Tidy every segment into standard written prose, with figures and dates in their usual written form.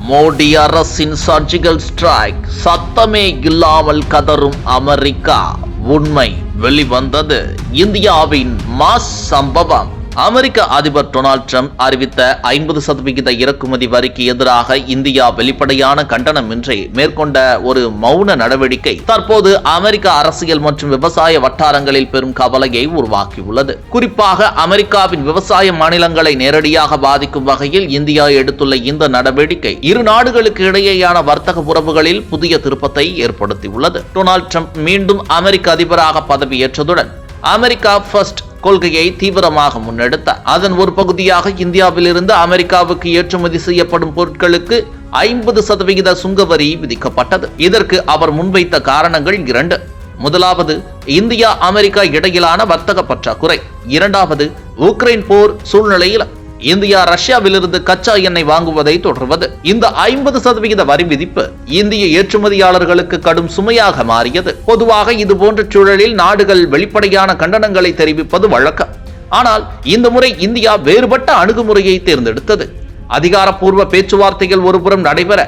மோடி அரசின் surgical strike, சத்தமே இல்லாமல் கதறும் அமெரிக்கா. உண்மை வெளிவந்தது. இந்தியாவின் மாஸ் சம்பவம். அமெரிக்க அதிபர் டொனால்ட் ட்ரம்ப் அறிவித்த 50% இறக்குமதி வரிக்கு எதிராக இந்தியா வெளிப்படையான கண்டனமின்றி மேற்கொண்ட ஒரு மௌன நடவடிக்கை தற்போது அமெரிக்க அரசியல் மற்றும் விவசாய வட்டாரங்களில் பெரும் கவலையை உருவாக்கியுள்ளது. குறிப்பாக அமெரிக்காவின் விவசாய மாநிலங்களை நேரடியாக பாதிக்கும் வகையில் இந்தியா எடுத்துள்ள இந்த நடவடிக்கை இரு நாடுகளுக்கு இடையேயான வர்த்தக உறவுகளில் புதிய திருப்பத்தை ஏற்படுத்தியுள்ளது. டொனால்ட் ட்ரம்ப் மீண்டும் அமெரிக்க அதிபராக பதவியேற்றதுடன் அமெரிக்கா ஃபர்ஸ்ட் கொள்கையை தீவிரமாக முன்னெடுத்தார். அதன் ஒரு பகுதியாக இந்தியாவிலிருந்து அமெரிக்காவுக்கு ஏற்றுமதி செய்யப்படும் பொருட்களுக்கு 50% சுங்க வரி விதிக்கப்பட்டது. இதற்கு அவர் முன்வைத்த காரணங்கள் இரண்டு. முதலாவது, இந்தியா அமெரிக்கா இடையிலான வர்த்தக பற்றாக்குறை. இரண்டாவது, உக்ரைன் போர் சூழ்நிலையில் இந்தியா ரஷ்யாவிலிருந்து கச்சா எண்ணெய் வாங்குவதை தொடர்வது. இந்த 50% வரி விதிப்பு இந்திய ஏற்றுமதியாளர்களுக்கு கடும் சுமையாக மாறியது. பொதுவாக இதுபோன்ற சூழலில் நாடுகள் வெளிப்படையான கண்டனங்களை தெரிவிப்பது வழக்கம். ஆனால் இந்த முறை இந்தியா வேறுபட்ட அணுகுமுறையை தேர்ந்தெடுத்தது. அதிகாரப்பூர்வ பேச்சுவார்த்தைகள் ஒருபுறம் நடைபெற,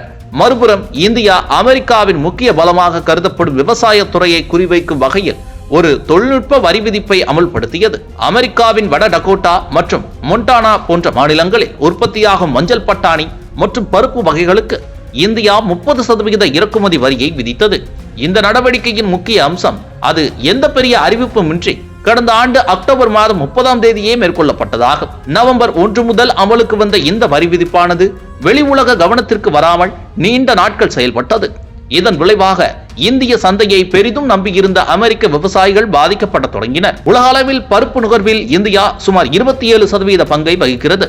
மறுபுறம் இந்தியா அமெரிக்காவின் முக்கிய பலமாக கருதப்படும் விவசாய துறையை குறிவைக்கும் வகையில் ஒரு தொழில்நுட்ப வரி விதிப்பை அமல்படுத்தியது. அமெரிக்காவின் வட டகோட்டா மற்றும் மொன்டானா போன்ற மாநிலங்களில் உற்பத்தியாகும் மஞ்சள் பட்டாணி மற்றும் பருப்பு வகைகளுக்கு இந்தியா 30% இறக்குமதி வரியை விதித்தது. இந்த நடவடிக்கையின் முக்கிய அம்சம் அது எந்த பெரிய அறிவிப்புமின்றி கடந்த ஆண்டு அக்டோபர் மாதம் 30 மேற்கொள்ளப்பட்டதாகும். நவம்பர் 1 முதல் அமலுக்கு வந்த இந்த வரி விதிப்பானது வெளி உலக கவனத்திற்கு வராமல் நீண்ட நாட்கள் செயல்பட்டது. இதன் விளைவாக இந்திய சந்தையை பெரிதும் நம்பியிருந்த அமெரிக்க விவசாயிகள் பாதிக்கப்பட தொடங்கினர். உலக அளவில் பருப்பு நுகர்வில் இந்தியா சுமார் 27% பங்கை வகிக்கிறது.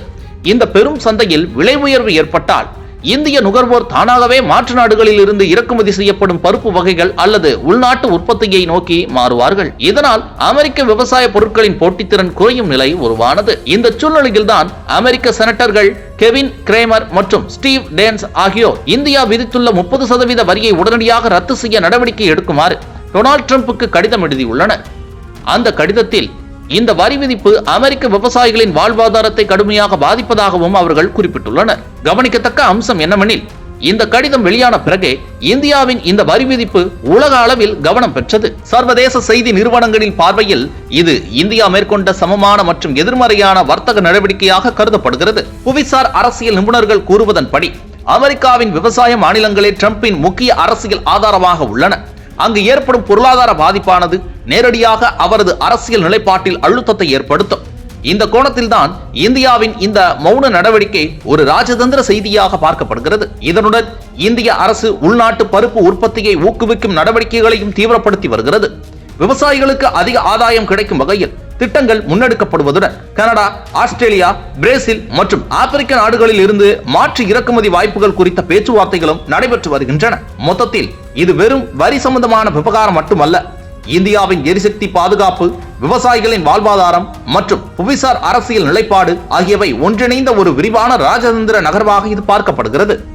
இந்த பெரும் சந்தையில் விலை உயர்வு ஏற்பட்டால் இந்திய நுகர்வோர் தானாகவே மாற்று நாடுகளில் இருந்து இறக்குமதி செய்யப்படும் பருப்பு வகைகள் அல்லது உள்நாட்டு உற்பத்தியை நோக்கி மாறுவார்கள். இதனால் அமெரிக்க விவசாய பொருட்களின் போட்டித்திறன் குறையும் நிலை உருவானது. இந்த சூழ்நிலையில்தான் அமெரிக்க செனட்டர்கள் கெவின் கிரேமர் மற்றும் ஸ்டீவ் டேன்ஸ் ஆகியோர் இந்தியா விதித்துள்ள 30% வரியை உடனடியாக ரத்து செய்ய நடவடிக்கை எடுக்குமாறு டொனால்ட் ட்ரம்புக்கு கடிதம் எழுதியுள்ளனர். அந்த கடிதத்தில் இந்த வரி விதிப்பு அமெரிக்க விவசாயிகளின் வாழ்வாதாரத்தை கடுமையாக பாதிப்பதாகவும் அவர்கள் குறிப்பிட்டுள்ளனர். கவனிக்கத்தக்க அம்சம் என்னவெனில், இந்த கடிதம் வெளியான பிறகே இந்தியாவின் இந்த வரி விதிப்பு உலக அளவில் கவனம் பெற்றது. சர்வதேச செய்தி நிறுவனங்களின் பார்வையில் இது இந்தியா மேற்கொண்ட சமமான மற்றும் எதிர்மறையான வர்த்தக நடவடிக்கையாக கருதப்படுகிறது. புவிசார் அரசியல் நிபுணர்கள் கூறுவதன்படி அமெரிக்காவின் விவசாய மாநிலங்களே ட்ரம்பின் முக்கிய அரசியல் ஆதாரமாக உள்ளன. அங்கு ஏற்படும் பொருளாதார பாதிப்பானது நேரடியாக அவரது அரசியல் நிலைப்பாட்டில் அழுத்தத்தை ஏற்படுத்தும். இந்த கோணத்தில்தான் இந்தியாவின் இந்த மௌன நடவடிக்கை ஒரு ராஜதந்திர செய்தியாக பார்க்கப்படுகிறது. இதனுடன் இந்திய அரசு உள்நாட்டு பருப்பு உற்பத்தியை ஊக்குவிக்கும் நடவடிக்கைகளையும் தீவிரப்படுத்தி வருகிறது. விவசாயிகளுக்கு அதிக ஆதாயம் கிடைக்கும் வகையில் திட்டங்கள் முன்னெடுக்கப்படுவதுடன் கனடா, ஆஸ்திரேலியா, பிரேசில் மற்றும் ஆப்பிரிக்க நாடுகளில் இருந்து மாற்று இறக்குமதி வாய்ப்புகள் குறித்த பேச்சுவார்த்தைகளும் நடைபெற்று வருகின்றன. மொத்தத்தில் இது வெறும் வரி சம்பந்தமான விவகாரம் மட்டுமல்ல. இந்தியாவின் எரிசக்தி பாதுகாப்பு, விவசாயிகளின் வாழ்வாதாரம் மற்றும் புவிசார் அரசியல் நிலைப்பாடு ஆகியவை ஒன்றிணைந்த ஒரு விரிவான ராஜதந்திர நகர்வாக இது பார்க்கப்படுகிறது.